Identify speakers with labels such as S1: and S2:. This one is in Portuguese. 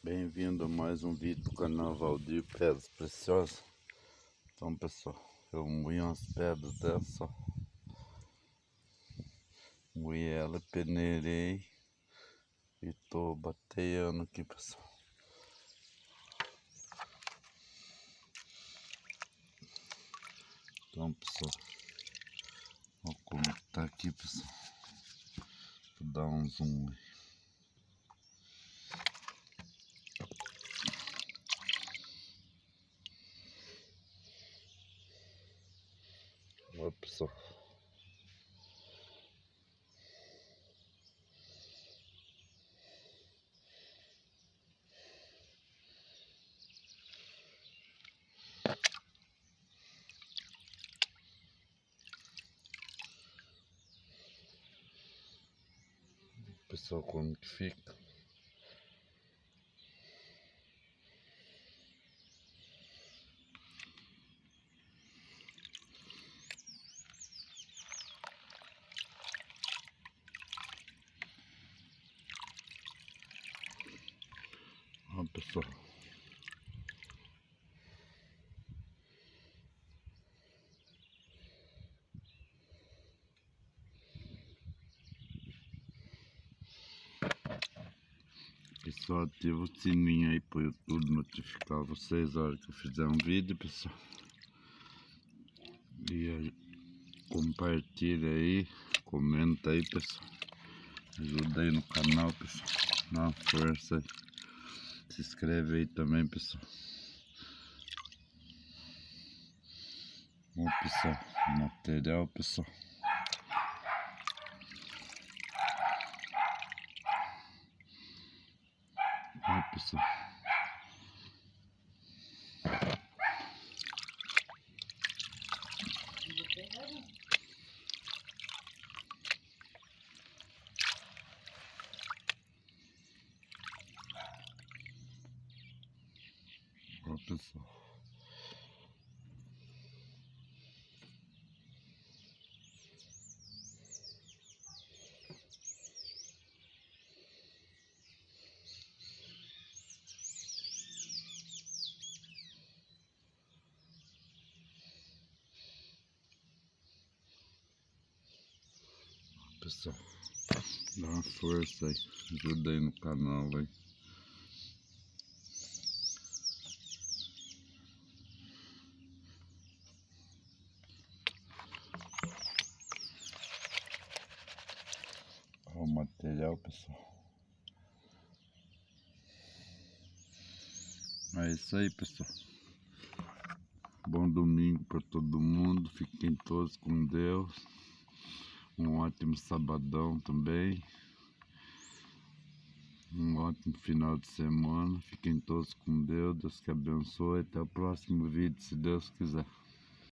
S1: Bem-vindo a mais um vídeo do canal Valdir Pedras Preciosas. Então, pessoal, eu moí umas pedras dessa, moí ela, peneirei e tô bateando aqui, pessoal. Então, pessoal, olha como tá aqui, pessoal. Vou dar um zoom aí. Olha, pessoal. Pessoal, como que fica? Olha, pessoal. Pessoal, ativa o sininho aí para o YouTube notificar vocês a hora que eu fizer um vídeo, pessoal. E aí, compartilha aí, comenta aí, pessoal. Ajuda aí no canal, pessoal. Dá uma força aí. Se inscreve aí também, pessoal. Bom, pessoal, material, pessoal. Ó, pessoal. Ó, pessoal. Pessoal, dá uma força aí, ajuda aí no canal aí. Ó, o material, pessoal. É isso aí, pessoal. Bom domingo para todo mundo, fiquem todos com Deus. Um ótimo sabadão também. Um ótimo final de semana. Fiquem todos com Deus. Deus que abençoe. Até o próximo vídeo, se Deus quiser.